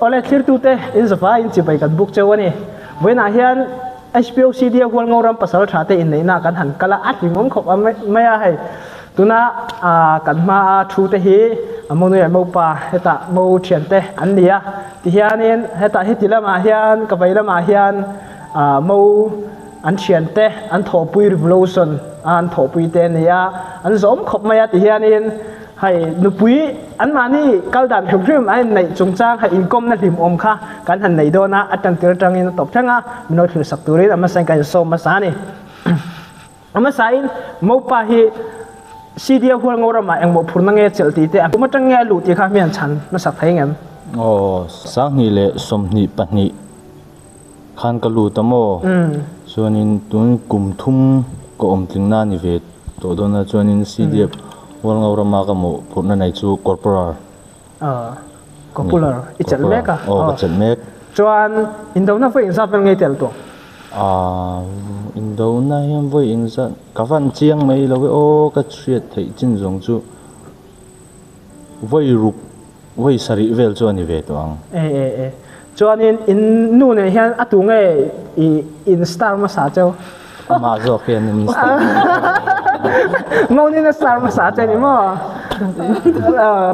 ole thir tu te in zafa in chi bai kan book chawani boina hian HPOC dia hol ngoram pasal thate in leina kan han kala atimom khop maya hai tuna kan ma thu te hi amonu ya mopa heta mo thian te an nia ti hianin heta hitila ma hian ka baila ma hian mo an thian te an thopui revolution an thopui te nia an zom khop maya ti hianin hay nupui an mani kaldan khum ai nei chungchang ha income na lim om kha kan han nei do na atan tir tang in top thanga minoi thil sak turin ama sang kan so masani ama sain mopa hi sidia hol ngora ma engmo phurna nge chelti te ama tang nge lu ti kha mian chan na sak thai ngam sang ni le som ni pani khan ka lu tamo chuanin tun kum thum ko om tlingna ni ve to do na chuanin sidia hol ngora ma ka mo phurna nei chu corporal popular ichal meka ichal mek chuan indona foi insa pel nge tel to indona hiam voi insa ka van chiang mai lo o ka thriat thei chin jong chu voi ruk voi sari vel chu ani ve to ang chuan in nu ne hian atu nge in star ma sa chau ma zo khian in star mau ni na star ma sa chai ni mo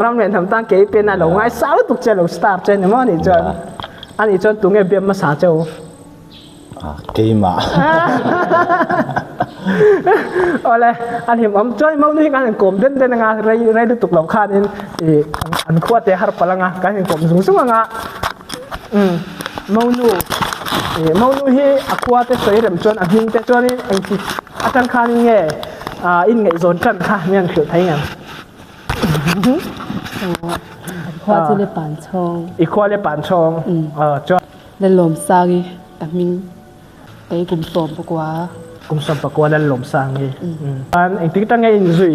ram len tham tang ke pe na lo ngai sa lu tuk che lo star che ni mo ni chuan ani chuan tu nge bem ma sa chau ke ma ole an him am choi mau ni kan kom den den nga rai du tuk lo khan in an khwa te har palanga kan kom sung sung nga mau nu hi akwa te soi rem chon a hing te chon in ang ti atan khan nge in ngai zon kan kha mian khil thai ngam khwa chu le pan chong i khwa le pan chong cho le lom sagi tamin cái cùng sòm pakwa dan lom sang ni an ang ti tang nge in zui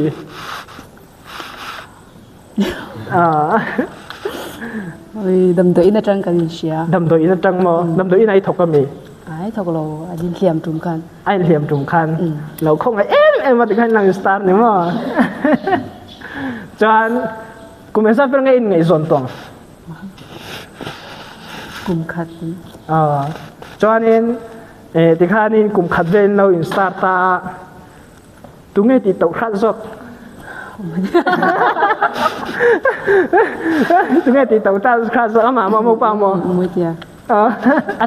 ôi đầm tới na trăng cái gì à đầm tới na trăng mo đầm tới này thọc mi ai thọc lâu anh liềm trùng khăn anh liềm trùng khăn lâu không ai em mà tiếng anh lang star nữa mà cho anh cùng em sao phải nghe ngày dọn toàn cùng khát cho anh tiếng anh cùng khát về lâu in star ta tụi nghe thì tàu khát giọt tụi nghe thì tàu ta khát giọt mà mua bao mà mua tiền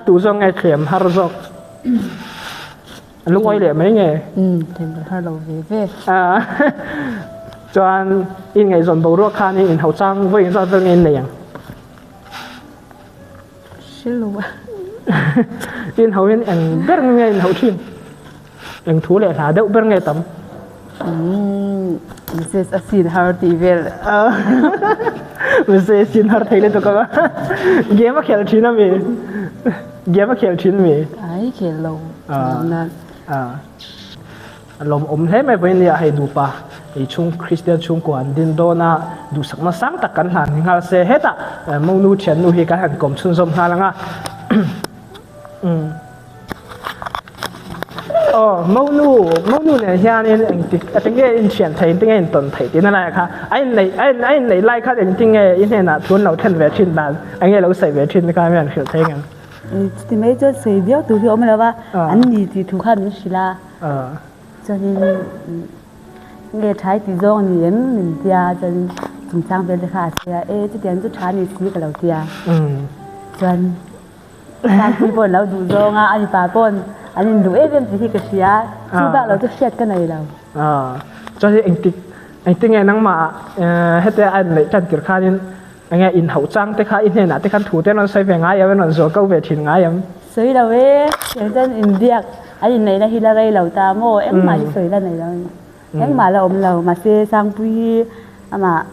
tụi giọt nghe khiểm har giọt lúc ấy mấy nghe thêm hai đầu về cho anh in ngày dọn bầu ruộng khan in hậu trang với in sao với nghe này xin lỗi in hậu in anh biết nghe in hậu thiên anh thú lệ thả đậu biết nghe tấm this is a scene hard evil mình sẽ xin hard thấy lên tụi con game mà khéo chín mi game mà khéo chín mi ai khéo lâu lom thế mày với nhà hay đủ pa thì chung Christian chung quan din đó na đủ sắc mà sáng tất cả hàng ngài sẽ hết mong nu chuyện nu hi cái hàng cùng xuân sông ha lăng mong nu này hiện nay tiếng nghe in chuyện thấy tiếng nghe in tuần thấy tiếng này ha anh này like khác tiếng nghe in này là tuần đầu thân về trên bàn anh nghe lâu say về trên cái mình hiểu thấy không thì mấy chỗ xây điệu từ khi ông là ba anh đi thì thu khăn như xí la cho nên nghe trái thì do mình tia cho nên chúng sang bên đây khác tia cái tiền chút trái thì xí cái đầu tia cho nên sang khi bọn lâu đủ do nga anh bà bọn anh đủ em thì cái xí á chú bạn lâu chút xét cái này đâu cho nên anh tiếng nghe năng mà hết cái anh lấy chân kiểu khác nên anh nghe in hậu trang tới khác in này nè tới khác thủ tới nó xây về ngay em nó rồi câu về thìn ngay em xây đâu ấy cái chân in điạc anh này là Hillary lâu ta mô em mà xây là này đâu em mà là ông lâu mà xe sang bui mà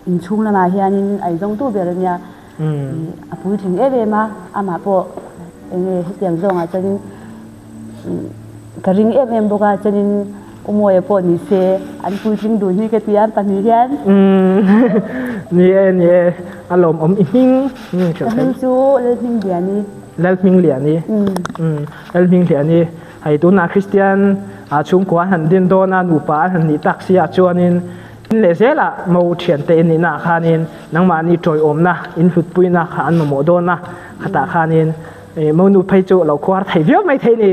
in chung là mà hiện anh trong tu về rồi nha bui thìn em mà mà bộ anh nghe tiếng rong à cho nên cái ring em boka cho nên ông mua bộ ni xe anh bui thìn đủ như cái tiền pan như thế nè alom om iming anh chú lên mình liền đi lên mình liền đi lên mình liền đi hay tu na Christian chung quan hành din do na nupa hành ni taxi chuanin le zela mo thian te ni na khanin nangma ni troi om na in hlut pui na khan mo do na khata khanin mo nu phai chu lo khwar thai viau mai thei ni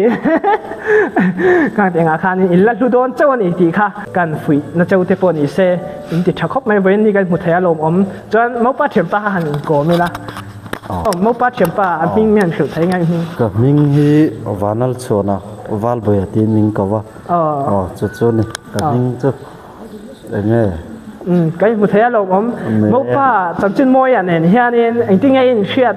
ka te nga khanin in la lu don chaw ni ti kha kan fui na chaw te pon ni se in ti thakop mai wen ni kan mu thaya lom om chuan mo pa thiam pa han ko mi la mo pa thiam pa a ming mian hlut thai ngai mi ka ming hi vanal chona val boy tin ming ka wa chu chu ni ka ming chu enge cái một thế là ông mốc pa tập trung môi à này hiện nên anh tin ngay shit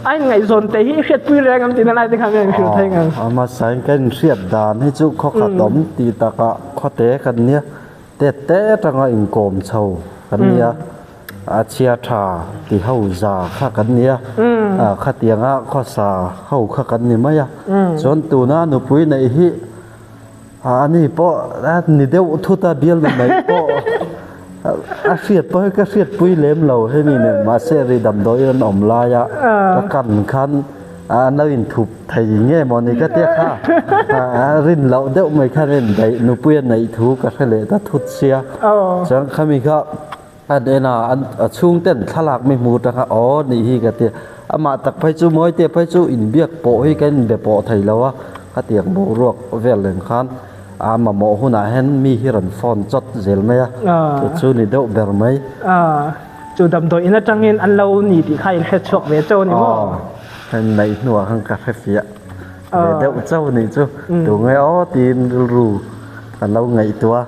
anh ngày dồn tới hi shit pui ra ngắm tin là tin khang ngày shit thấy ngang mà sáng cái shit đàn hay chú khó khăn đóng thì ta có khó té cái nia té trong cái cồm sầu cái nia chia trà thì hậu già khác cái nia khác tiếng khó xà hậu khác cái nia mấy chọn tụ na nụ pui này hi anh ấy bỏ anh đều thu ta biết là mấy bỏ siết bỏ cái siết pui lem lâu hay gì nè mà sẽ đi đầm đôi anh ôm lại cái cằn khăn nó in thụp thầy nghe món này cái tiếc ha rin lâu đều mấy cái rin đấy nụ pui này thu cái cái lệ ta thụt xia chẳng khai mình có anh đây là anh chung tên thà lạc mình mua ra này hi cái tiếc mà tập phải chú mới tiếc phải chú in biết bộ hay cái để bộ thầy lâu á cái tiếng bộ ruột về lên khăn mà mỏ hôm nay hen mi hiền phòn chót dễ mấy chú này đâu bèr mấy chú đầm đôi nó trăng in ăn lâu nhỉ thì khai hết chọc về châu này mà hen này nua hàng cà phê phía đâu châu này chú đủ ngay ó tin rù ăn lâu ngày tua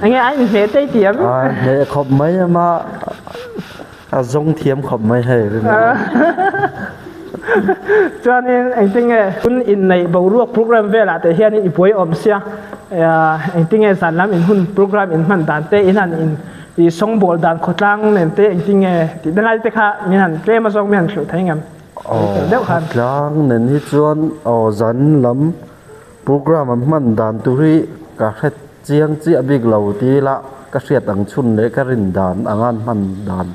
anh ấy về tây tiệm này khop mấy mà giống thiếm khop mấy hay cho nên anh tin nghe hun in này bầu ruột program về là để hiện in buổi om xia anh tin nghe sản làm in hun program in man đàn tê in han in thì song bol đàn khốt lang nên tê anh tin nghe thì đến lại tê khá mình hẳn tê mà song mình hẳn chịu thấy ngầm đéo hẳn lang nên hi chuan dàn lắm program man đàn turi cả hết chiang chia big lâu tí la cái sét ang chun le cái rin đàn angan man đàn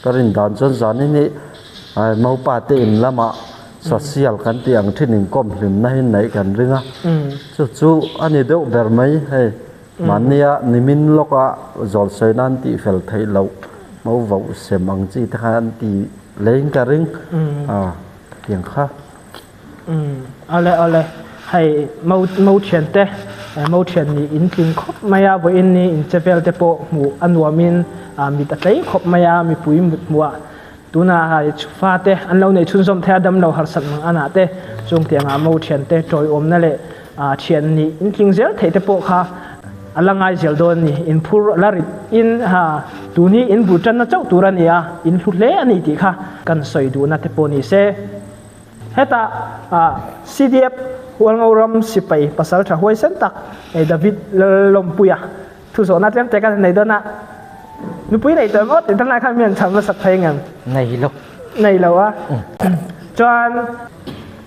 cái rin đàn chuan dàn này mau pa te in lama social kan tiang thinin kom hlim na hin nei kan ringa chu ani deuh ber mai he mania nimin loka zol seinan ti fel thei lo mau vo semang chi ta kan ti lein ka ring tiang kha ale hay mau thian te mau thian ni in king khop maya bo in ni in chapel te po mu anwamin mi ta tlei khop maya mi pui mut muwa tuna hai fa te an lo nei chun som the dam lo har sak mang ana te chung tianga mo thian te troi om na le thian ni in king zel thei te po kha alangai zel don ni in phur larit in tu ni in bu chan na chau turan ya in hlut le ani ti kha kan soi du na te po ni se heta CDF hual ngauram sipai pasal tha hoi sen tak David lompuya thu so na tlem te kan nei dona nu pui này tới mót thì thằng này khai miền chấm là sạch thấy ngầm này lâu á cho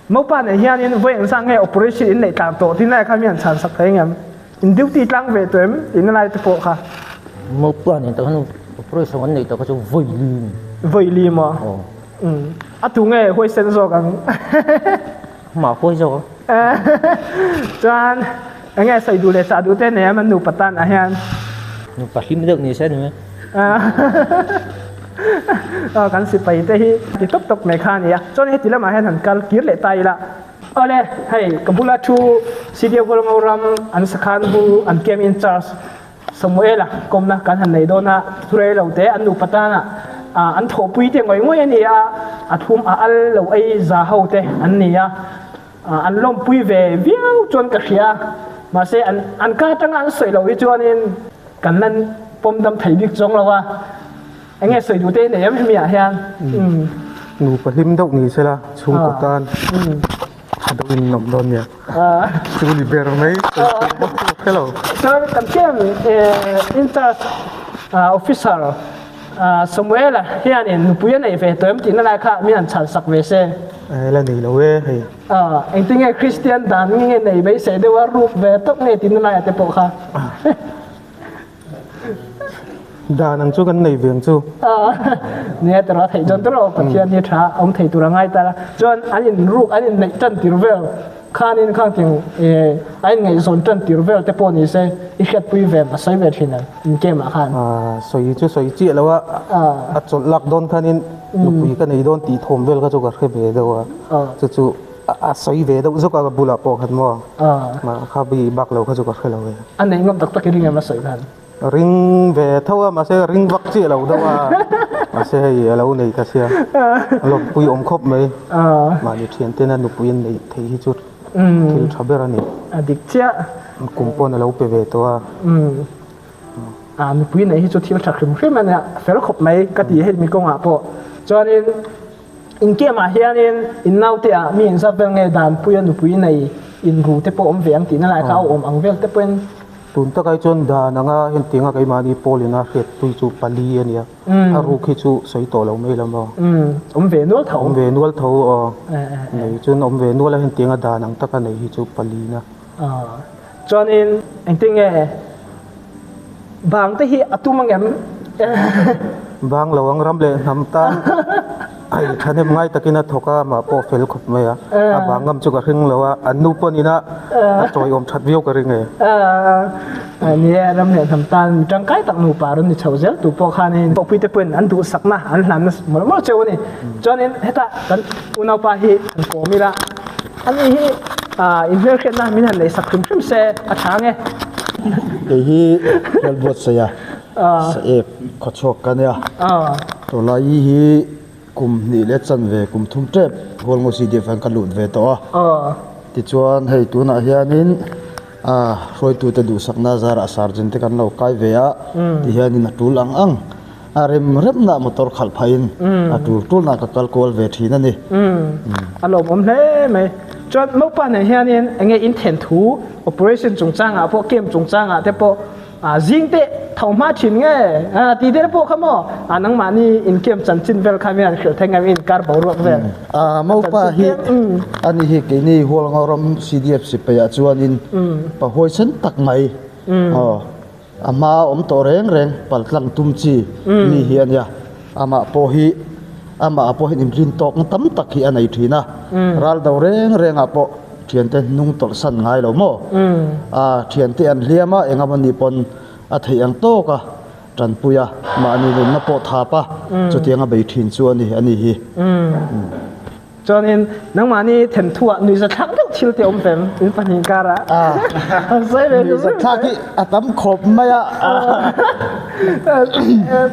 mẫu bản này hiện nên với sang nghe operation này tạm tổ thì này khai miền chấm sạch thấy ngầm in duty tăng về tuếm thì nó lại tiếp ha mẫu bản này tao operation này tao có chung vây li mà tu nghe hơi sen rồi càng mà hơi rồi cho anh nghe xây đủ để sao đủ tên này mình nụ bắt tan à hiện nụ bắt him được như thế này kan si pai te hi ti top top me khan ya chon he tila ma hen han kal kir le tai la ole hey kabula thu sidia gol ngoram an sakhan bu an kem in charge samuela komna kan han nei dona thure lo te an nu patana an tho pui te ngoi ngoi ani a thum al lo ai za ho te an ni ya an lom pui ve viau chon ka khia ma se an ka tang an soi lo hi chuan in kan nan pom dam thai dik chong lawa anh nghe sợi đủ tên này em mía hen nụ bật lim đậu nghỉ xe là chung cột tan đậu in nằm đòn nhỉ chú đi về rồi mấy bóc cái lẩu sao cầm kem inter officer Samuel hiện in nụ bùi này về tới thì nó lại khác miền sản sắc về xe là nghỉ lâu ấy hay anh tin nghe Christian đàn nghe này mấy xe đều rụp về tóc này thì nó lại tiếp tục khác đà năng chú cái này viếng chú nè tao thấy John tao phát hiện như thế ông thấy tụi ngay ta John anh in rụp anh in này chân tiêu về khanin khang ting ai ngai zon tran tirvel te pon ni se I khat pui ve ma sai ve thina in ke ma khan soi chu soi chi lawa a chol lak don khanin nupui ka nei don ti thom vel ka chu ka khe be dawa chu chu a soi ve do zo ka bula po khat mo ma kha bi bak lo ka chu ka khe lo ve an nei ngam tak tak ring ma sai khan ring về thâu mà sẽ ring vắt chia lâu đâu mà sẽ hay lâu này ta sẽ lộc pui ôm khóc mấy mà như chuyện tên là nụ pui này thấy chút thì chả biết là này dik chia cùng con là lâu về to nụ pui này chút thì chắc khum khum mà phải khóc mấy cái gì hết mình công hạ po cho nên in kia mà hiện in nâu thì mình sẽ về nghe đàn nụ pui này in gu te po om veng thì nó lại khao om ang vel te pen tun ta kai chon da na nga hin tinga kai mani polina khet tui chu pali ania a ru khi chu soi to lo mai lam về nuôi thầu về nuôi thầu nei chun về nuôi la hin tinga da nang ta ka nei hi chu palina cho nên anh tin nghe bang te hi atumang em bang lo ang ram le nam tan ai thanem ngai takina thoka ma po fel khop mai a bangam chu ka hring lo anu ponina a choi om that view ka ring e nia ram le tham tan tang kai tak nu pa ron ni chau zel tu po khanin po pui te pen an du sakna an hlam na mo mo cheu ni cho nên heta kan unau pa hi ko mira an hi in her khet na min han le sak khum khum se a thang e hi hel bot se ya sa e kho chok kan ya to lai hi kum ni le chan ve kum thum trep hol ngo si de fan kan lut ve to ti chuan hei tu na hianin roi tu te du sakna zara sarjin te kan lo kai ve a ti hianin a tul ang rem na motor khal phain a tul na ka kal kol ve thina ni alom om hle mai chon mo pa ne hianin enge in then thu operation chung changa po kem chung changa te po zing te thau ma thin nge ti de po khamo anang mani in kem chan chin vel khamian khel thenga in kar bawrok vel mau pa hi ani hi ke ni hol ngoram CDF si pa ya chuanin pa hoi san tak mai ama om to reng pal tlang tum chi ni hi ania ama po hi nim rin tok tam tak hi anai thina ral do reng apo thian te nung tol san ngai lo mo thian te an hliama engamani pon a thei ang to ka tran puya ma ni na po tha pa chu tianga bei thin chu ani hi cho nên nang mani then thua nui sa thak dok thil te om pem in panin kara sai ve ni sa thaki atam khop maya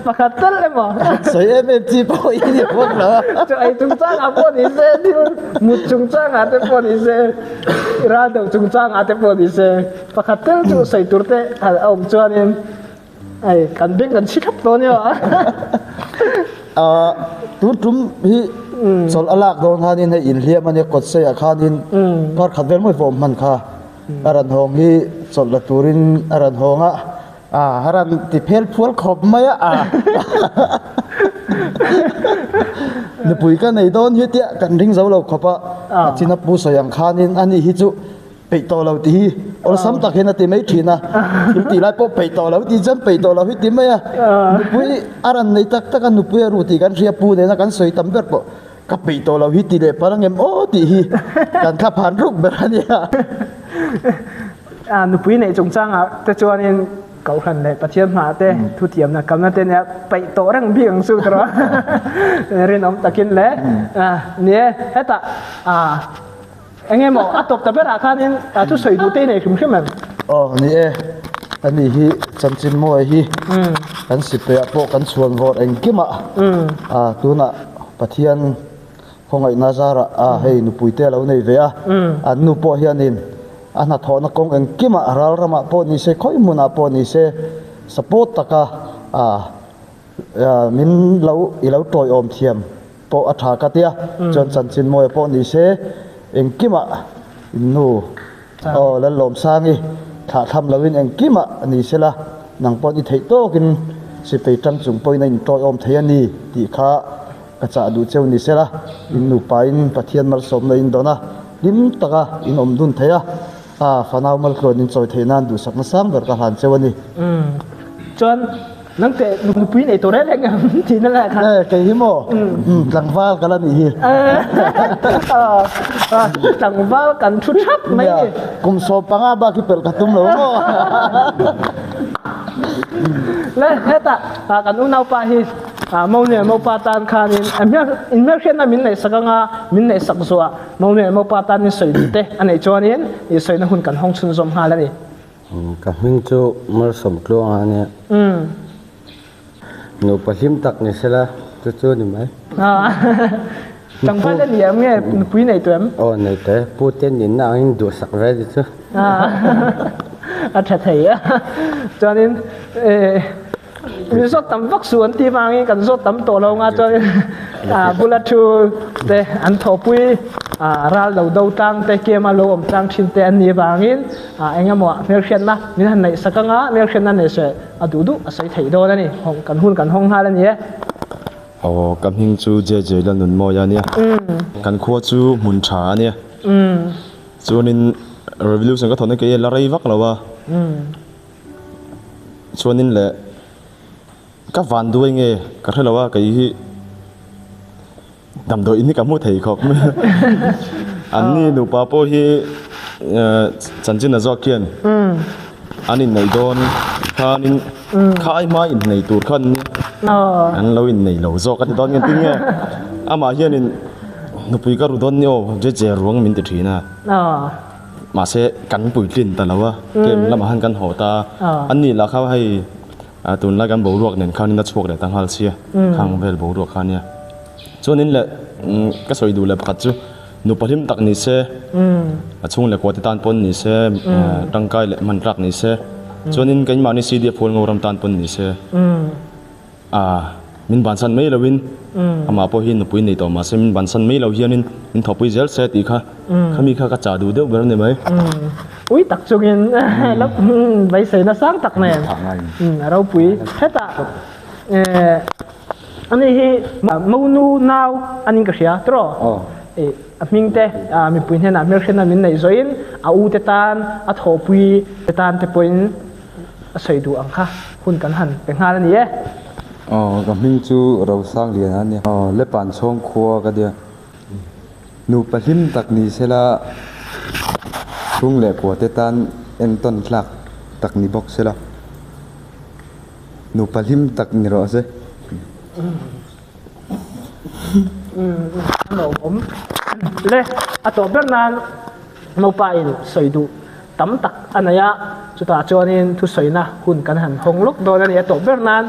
pakhatal le mo sai em chi po ini pon la cho ai chung chang a po ni se mut chung chang a te po ni se ra do chung chang a te po ni se pakhatal chu sai turte om cho nên ai kan beng kan sikap to ni tu tum hi sol alak don hanin he in hliam ani kot se khanin par khavel moi vom man kha aran hong hi sol la turin aran honga haran ti phel phul khop maya ni pui ka nei don hi tia kan ring zo lo khopa china pu soyang khanin ani hi chu pe to lo ti or sam tak hena ti mai thina ti lai po pe to lo ti jam pe to lo hi ti maya ni pui aran nei tak tak an pui ru ti kan ria pu ne na kan soi tam ber po ka pe to lo hi ti le parang em ti hi kan kha phan ruk berania nu pui nei chung chang a te chuan in cậu khẩn này bắt chiếm mà thế thu tiệm là cầm nó tên là bảy tổ đang bị ứng xử đó riêng ông ta kiến lẽ nè hết ta anh em bảo áp tập biết à khan nên chút sợi đủ tên này không biết mà nè anh hi chân chân môi hi anh xịt về bộ anh xuân vọt anh kiếm ạ tu nè bắt thiên không ai nazara hay nụ bụi tê lâu này về anh nụ po hiền nên anh hat thọ nó công anh kiếm ral rama po ni se khoi muna po ni se support taka min lâu trôi om thiam po atha ka tia chon chan chin moi po ni se anh kiếm nu lên lom sangi thả tham lâu anh kiếm ni se la nang po ni thei to kin si pe tang chung poi na trôi om thei ani ti kha ka cha du cheu ni se la in nu pa in pathian mal som na in dona lim taka in om dun theya fanau mal kron in choi theinan du sakna sang ber ka han chewani chon nang te nu pui nei to re le ngam thi na la kha cái hi mo lăng va cái là gì tang va kan thu thap mai cùng so panga ba ki pel ka tum lo mo le heta kan u nau pa hi mau ne mau pa tan khan in mer khen na min nei sakanga min nei sak zo mau ne mau pa tan ni soi te anei chuan in i soi na hun kan hong chun zom ha la ni ka hming chu mar som tlo ane no pahlim tak ni sela chu chu ni mai chẳng phải là niệm nghe quý này tụi em ô này thế Putin nhìn nào anh đùa sặc ra đi chứ thật thầy á cho nên mình số tấm vắc xuống thì mang cái số tấm tổ lâu nga cho bullet chu để anh thọ quý ra đầu trang để kia mà lâu trang xin tiền như vangin anh em mọi việc hiện na mình hành này sắc ngã việc hiện na này sẽ đủ đủ sẽ thấy đâu đây này hong cần hong hai lần nhé cảm hình chú dễ dễ là nôn mò ya nè cần khoa chú muốn trả nè cho nên revolution cái thằng này cái là ray vắc là wa cho nên là các van đuôi nghe cái thứ là wa cái đầm đội ini kamu thấy không anh ni nụ pa po hi chân chân là do kiên anh này đón khanin khai mai này tụt khăn anh lâu này lâu do cái đón cái tiếng nghe mà hiện nên nụ bùi cái đón nhau dễ dễ ruộng mình tự trí na mà sẽ cắn bùi lên ta lâu cái làm hàng cắn họ ta anh này là khao hay tụi là cắn bầu ruộng nên khanin nó chuộc để tăng hal xia khang về bầu ruộng khan nha cho nên là cái sợi đủ là bắt chú nụ bìm tắc này sẽ chung là quạt tan pon này sẽ đăng cai là man rắc này sẽ cho nên cái mà này xí địa phun ngô ram tan pon này sẽ mình bản thân mấy là win mà po hin nụ bùi này to mà sẽ mình bản thân mấy là hiền nên mình thọ bùi gel sẽ tí kha khami kha cái trả đủ được vậy này mấy ui tắc chung in lắm vậy sẽ nó sáng tắc này rau bùi hết anh ấy mau nu nào anh cái gì đó mình te mình pui hen mình khen mình này rồi u te tan thọ pui te tan te point sợi đủ ang kha hun kan han pe nga ni cảm hình chú rau sang liền anh nè lẽ bản song khua cái dia nụ bìm tắc này sẽ là chung lệ của te tan en ton lạc tắc ni box sẽ là nụ bìm tắc ni rồi sẽผมเลยตัวแบบนั้นมาไปสวยดูตั้มตักอันนี้จุดจอนี่ทุสวยนะคุณกันหันหงลุกโดนอันนี้ตัวแบบนั้น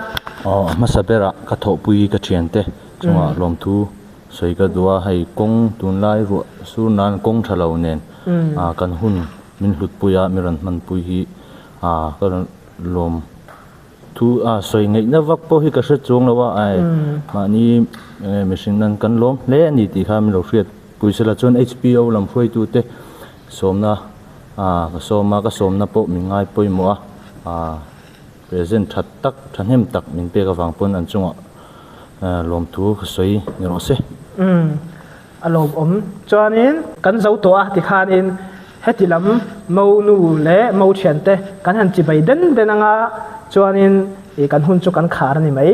มาสับเบระกระทบปุยกระเทียนเตะจังหวะลมทูสวยก็ดูว่าให้กงตุนไล่รัวสู้นานกงทะเลาเนนกันหุ่นมินหลุดปุยมีรันมันปุยก็ลมthu soi ngay na vak po hi ka hret chung lawa ai ma ni machine nan kan lom le ni ti kha mi lo hriat puisela chon HPO lam phoi tu te somna soma ka somna po mi ngai poi mo present that tak thanem tak min pe ka wang pon an chunga lom thu soi ni ro se alom chuanin kan zo to ti khan in hetilam mau nu le mau thian te kan han chi bai den denanga chuanin kan hun chu kan khar ni mai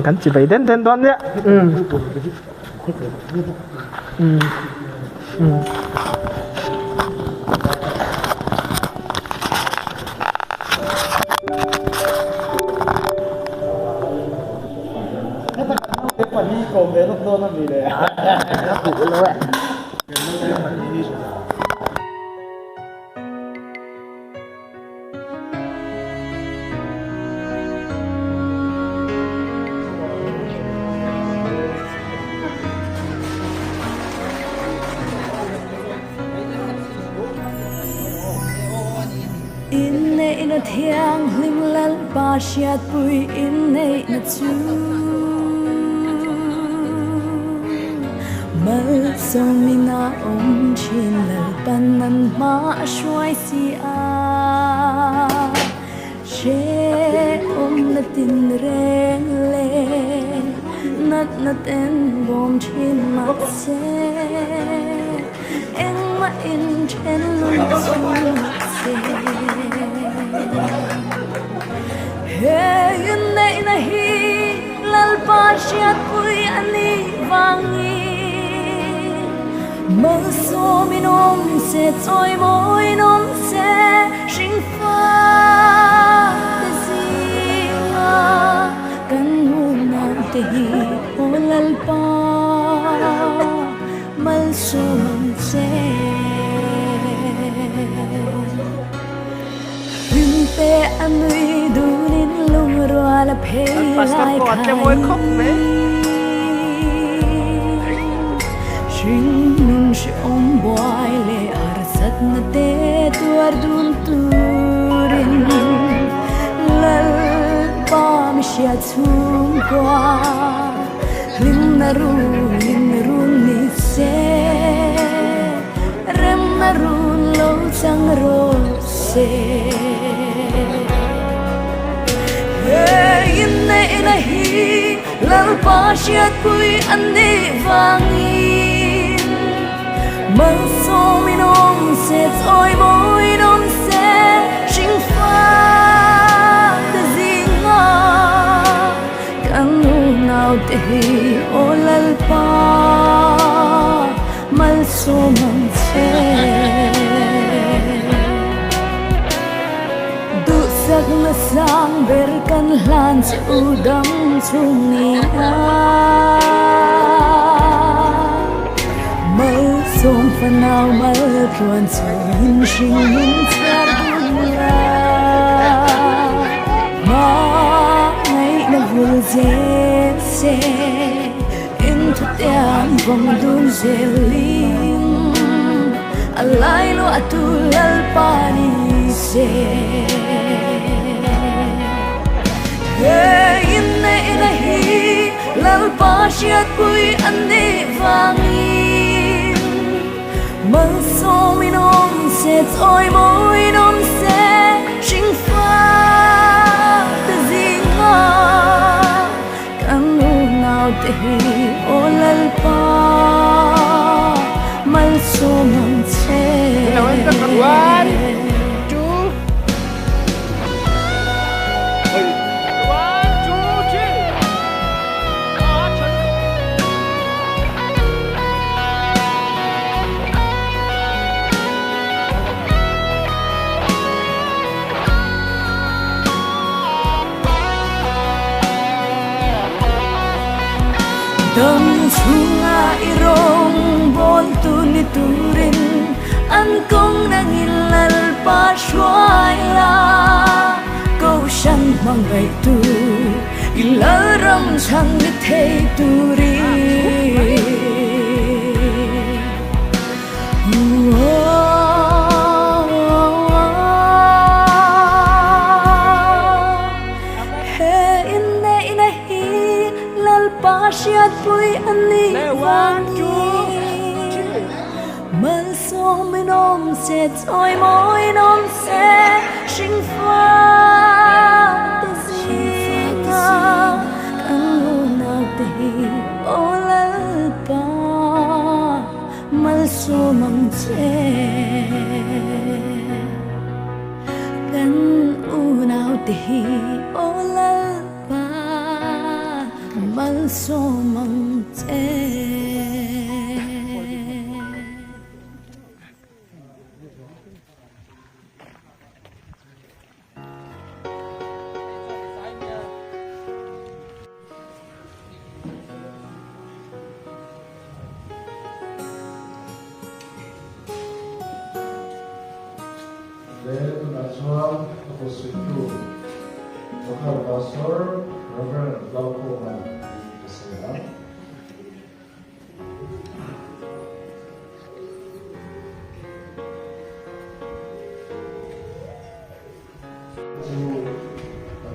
kan chi bai den don ne in nei na thiang hlim lal pa shiat pui in nei na chu mal so mina chin lal pan nan ma shwai si she na tin reng le nat en bom chin ma se en ma in chen lu Hey nay na hi lalpa siat pui ani vangi mơ so minom se choi moi nom se sing fa te zinga kan nu na te hi o lalpa mal so man se te anui dunin lung roa la phê lai khai Shin nun shi om boy le arsat na te tuar dun turin lal pa mi shia chung kwa lim na ru ni se rem na ru lo chang ro se Nay hi lalpa siat pui ani vangin mang so minom se choi moi nom se sing fa te zinga kan nu nau te hi o lalpa mal so man se Sak na sang berkan lan sa udang sumia Mal som fanao mal truan sa hinsing hinsar dunia Ma ngay na vul se Into tiang vong dun zeling Alay lo atulal pani se Nay hi lalpa siat pui ani vangin mang so minom se choi moi nom se sing fa te zinga kan nu nau te hi o lalpa mal so man se Dam chunga irong bol tu ni turin an kong nangin lalpa shuai la câu shan mang gai tu ilaram chang ni thei turi Siat pui ani vangi mal so minom se choi moi nom se sing fa te zinga kan nu na te o lalpa mal so mang che kan u nau te o lalpa mal so mang che Pastor Reverend Glauco Man Saya.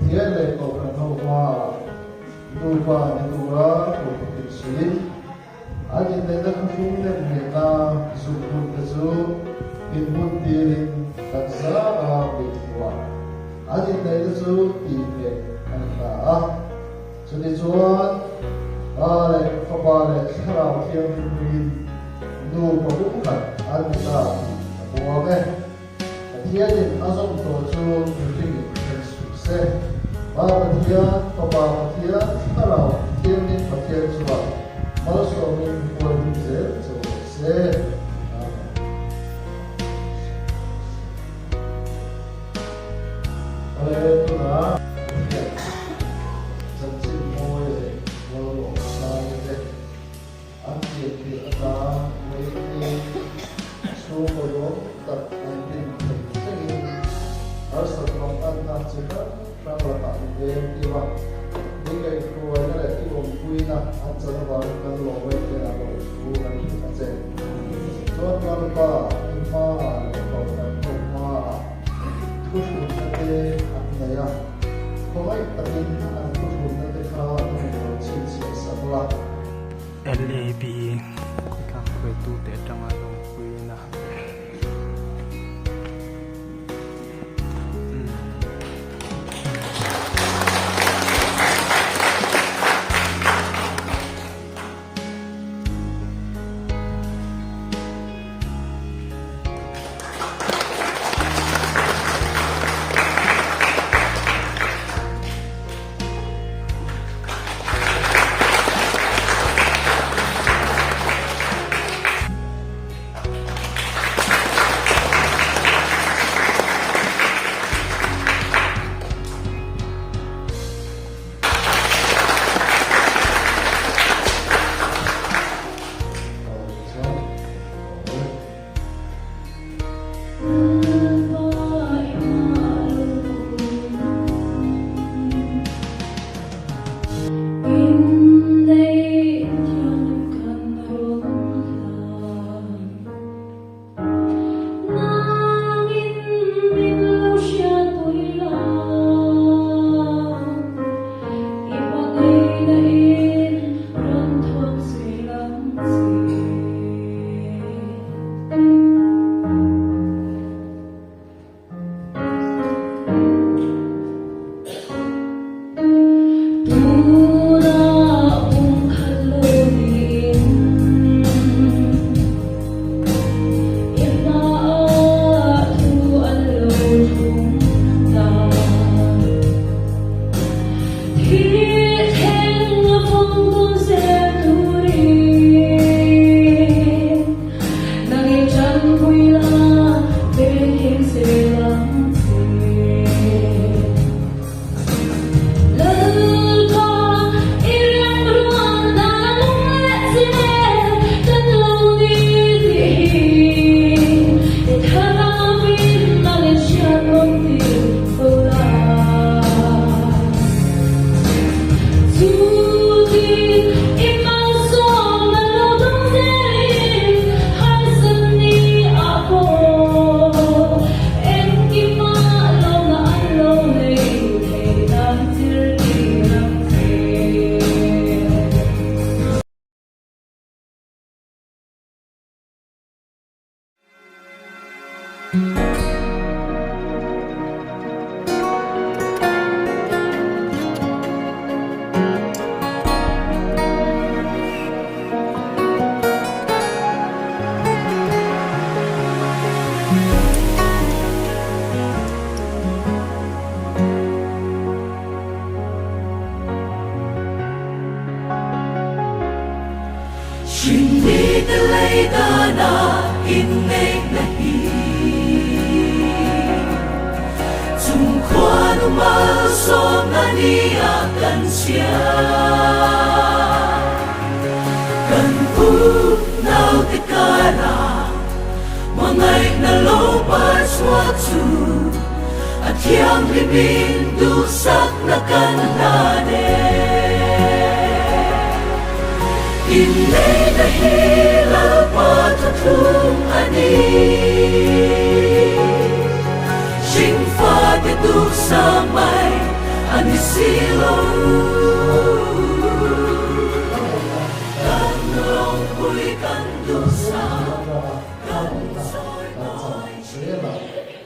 Tiada kau kena hoa dua negara kau kecil. Aja tidak kena mereka subur kesu input diri taksa berkuah. Aja tidak kesu tipe anda. Jadi tuan, kepala sekarang yang beri dua bukan anda buat tiada asam tujuh tujuh sukses. ba pathia papa pathia talo tin ni pathia chuwa mal so min ko din je so se ale tu na janchi moe lo sa ne an ti ti ata moi ni so ko lo ta an tin se ar sa ko an na chita ra la ta ve ti wa ni ga ku wa na ti om pui na an cha na ba kan lo we te na lo ku na ni ka che so ma ba ma ko na ko ma ku shu te an na ya ko mai ta tin an ku shu na te kha no chi chi sa la LAB ka kwe tu te tanga lo pui na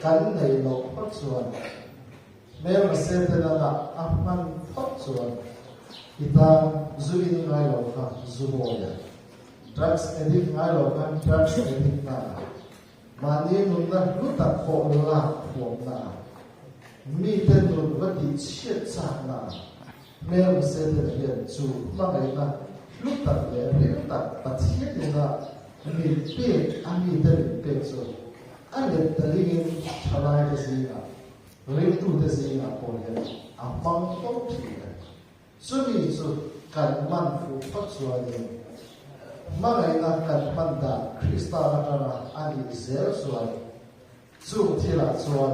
kan nei lo pat chuan mel ma se te na ahman pat chuan ita zuin ngai lo kha zuboya drugs addict ngai lo kan drugs addict na mani nun na luta kho la kho na mi tên rồi vẫn đi chết chạc na mèo sẽ được hiện chủ mà ngày na lúc tập lẽ lúc tập tập thiết thì na mi biết anh mi tên biết rồi anh biết tới những thay đổi cái gì na lấy tu cái gì na còn hiện à mong tốt thì so mi so cần man phụ phát xuất đi mà ngày na cần man đã Christa ra anh đi dễ rồi chủ thì là rồi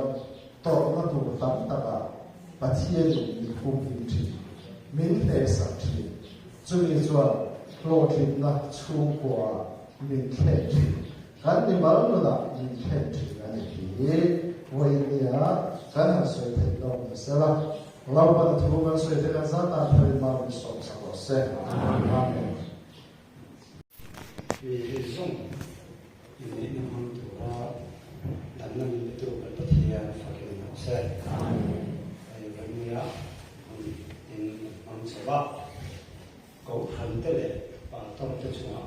tổ nó đủ tắm tập à và thiên đi không hình trị mình để sản trị cho nên cho lộ trình là chu của mình khen trị cái này bảo nó là mình khen trị cái này thì vậy thì cái này suy thế đâu mà sẽ là lâu ban thu ban suy thế là rất là thời mà mình sống sao sẽ amen vì dùng vì những hôm tuổi đàn nâng tụ bật bật hiện phát hiện học sinh ai vẫn nhớ in ông sẽ bảo cậu hẳn tới lệ và tôi cho chúng họ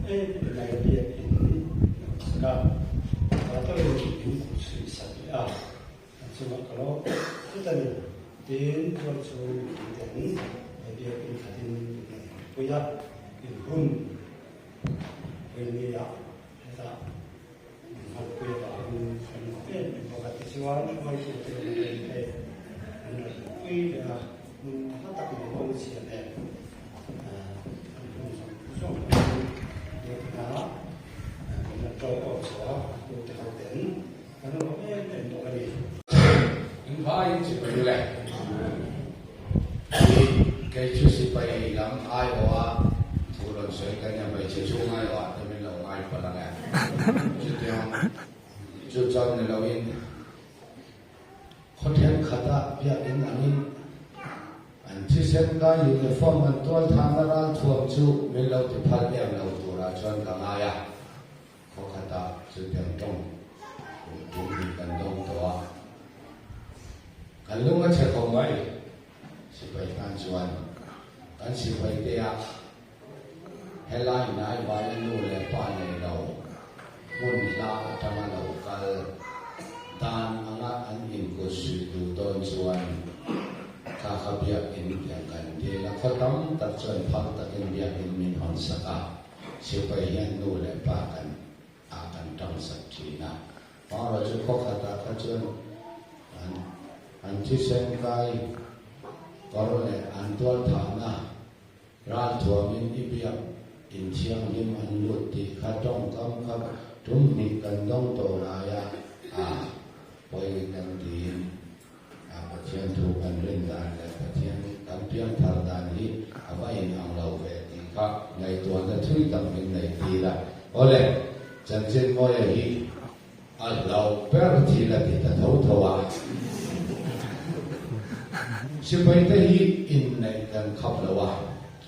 em này biết in cả và tôi in suy sạch à chúng họ có lo chúng ta đến cho chúng đến biết in phát hiện bây giờ in hôn ini ya kita aku ya kan kalau kata siwan kalau itu kita kui ya mata kita pun sih ada so dia kita tahu so kita tahu dan kalau kita tahu kali những vai chỉ phải là cái chú sĩ phải làm ai hoặc thủ đoạn sợi cái nhà bài chế chung ai hoặc thì mình lâu ai phải là này chú tiếng chú cho nên lâu in khó thêm khát à bây giờ in anh chỉ xem cái uniform anh tuân tham gia thuốc chú mình lâu thì phát em lâu thủ ra cho anh cả ai à khó khát à chú tiếng trong cũng bị cần đông đó anh lúc mà chơi không mấy chỉ phải ăn chuan anh chỉ phải để helai nai vai nu le pa nei lo mun la tama lo kal dan anga an in ko su tu ton chuan ka khabia in yang kan de la khatam ta chuan phak ta in bia in min hon saka chỉ phải yan nu le pa kan a kan tam sak thina ma ro chu ko khata ka chuan an chi sen kai có lẽ an tuân thảo na ra thua mình ibia in chiang lim an lut ti kha trong kam kha tum ni kan dong to la ya poi kan tin pa chian thu kan ren dan la pa chian kan pian thar dan hi ava in ang lo ve ti kha ngai tuan da thui tam min nei ti la ole chan chen mo ya hi al lo per ti la ti ta thau thawa si pai te hi in nei kan khap lawa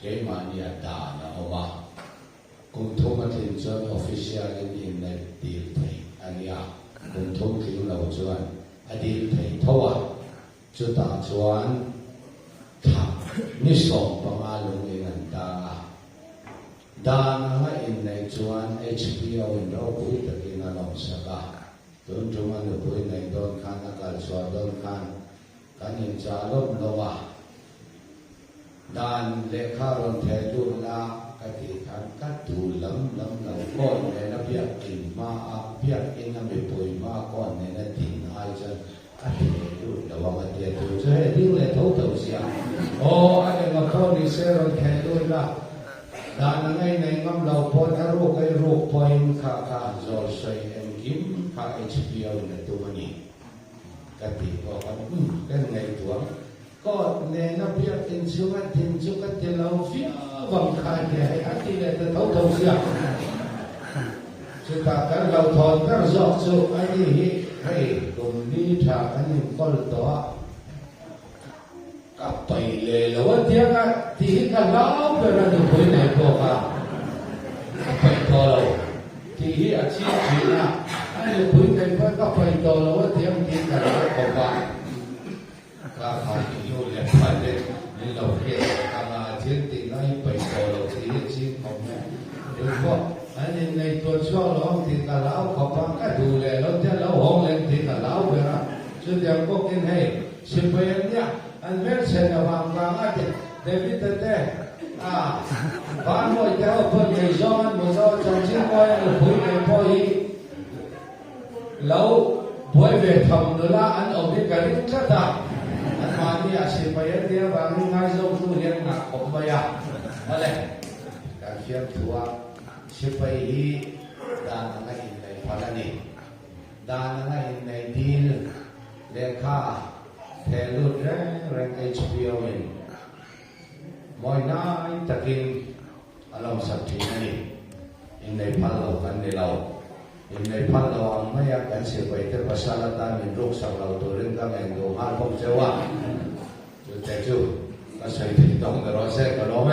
ke ma ni da na oma cùng thông mà thiên chân official in nei deal thei ania cùng thông khiu lo chuan a deal thei thowa chu ta chuan tha ni som panga lung in an ta dan nga in nei chuan hpo in ro pui ta in a long saka tun trung an pui nei don khan a kal chwa don khan kan in cha lom lowa dan le kha ron the tu la ka ti khan ka tu lam lo kon ne na bia in ma a bia in a me poi ma kon ne na tin ai chan a he tu lo wa ma te tu che ding le thau thau sia o a ne ma kho ni se ron the tu la dan ngai nei ngam lo pon a ro kai ro point kha kha zor sai em kim kha hpo ne tu mani cái gì có cái ngày tuổi có nên nó biết tình chú cái tiền lâu phía bằng khai để anh đi để thấu thấu xia chúng ta cái lâu thon cái giọt chú anh đi hay cùng đi trả anh đi con đó cặp bảy lệ lâu tiếng á thì cái lão về ra được với này cô à bảy to lâu thì ở chi chuyện à anh được với cái phải cặp bảy to lâu tiếng thì cái lão còn bạn các hàng yêu lệ phải đấy nên lâu kia các mà chiến tình này bảy to lâu thì chi không nè được không anh này tuần sau đó thì cả lão còn bạn cái đủ lệ lâu theo lão hong lên thì cả lão về ra จุดเดียวก็กินให้สิบปีเนี่ยอันเมื่อเสร็จแล้ววางอ่ะเดวิดเต้บ้านมวยเจ้าเพิ่งจะย้อนมือเราจังชิมวยคุยกันพออีแล้วบวยเวททำดูละอันอภิการิกตาอันมาเนี่ยสิบปีเนี่ยบางง่ายส่งตู้เรียนหนักผมไปอ่ะอะไรการเชื่อมตัวสิบปีด้านนั้นในพันธุ์นี้ด้านนั้นในดีลเลขาเทลุดแรงHBO เองมอยน้อยตะกินอารมณ์สักทีนี่อินในพันเรากันในเราอินในพันเราไม่อยากกันเสียไปแต่ภาษาละตาเป็นรูปสังเราตัวเรื่องก็แมงดูหาผมเชื่อว่าจุดแต่จุดก็ใช้ที่ต้องกระโดดเส้นกระโดดไหม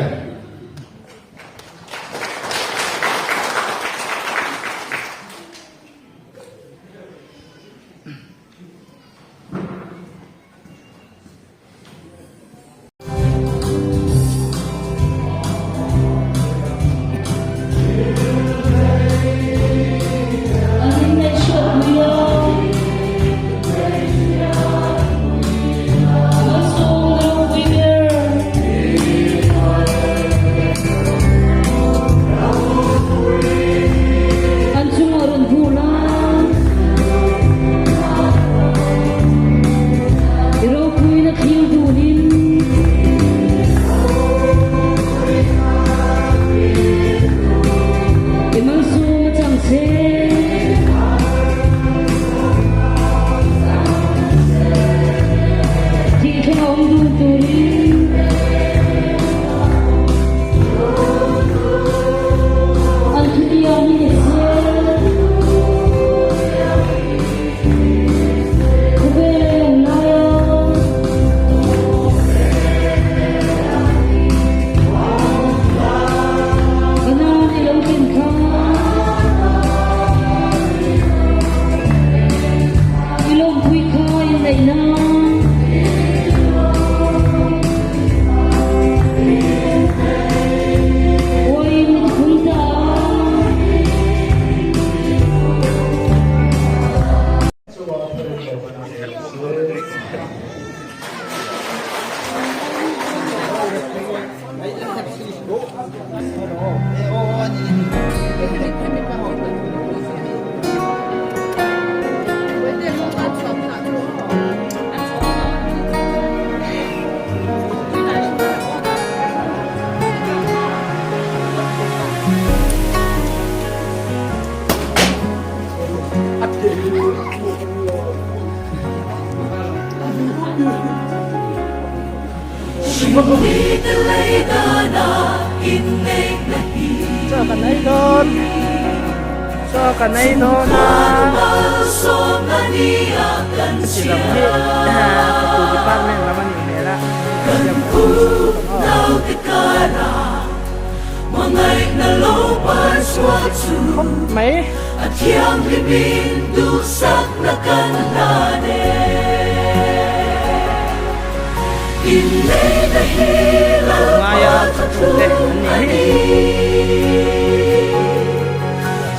Sa kanay doon. Sa kanay doon na silapni katulipan na naman yung mera. May at yang libindusak na kanlane Inay dahil ang pagkatulani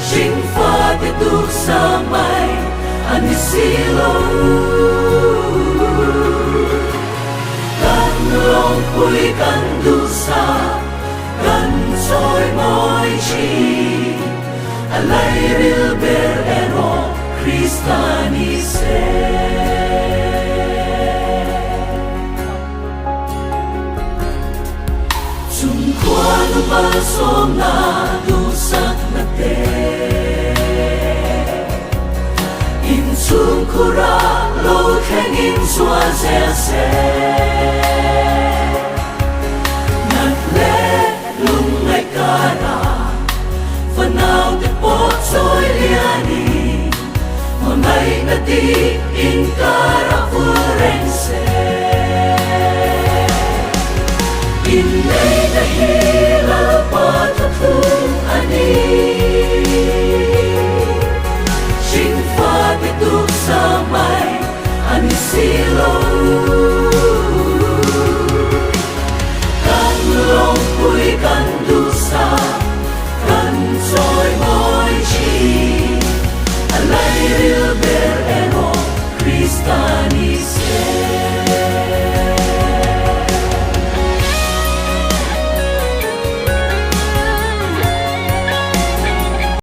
Singfa dito sa may anisilo Kanlong pu'y kandusa Kansoy mo'y chi Alay rilber ero Christanise Sungkuan umasom na dusak na te Insungkura lo kengin suazese Nagle lungay kara Fanaw de potsoy liani Mamay na di inkara furense Inay dahil ang patatong ani Singfa bituk sa may anisilo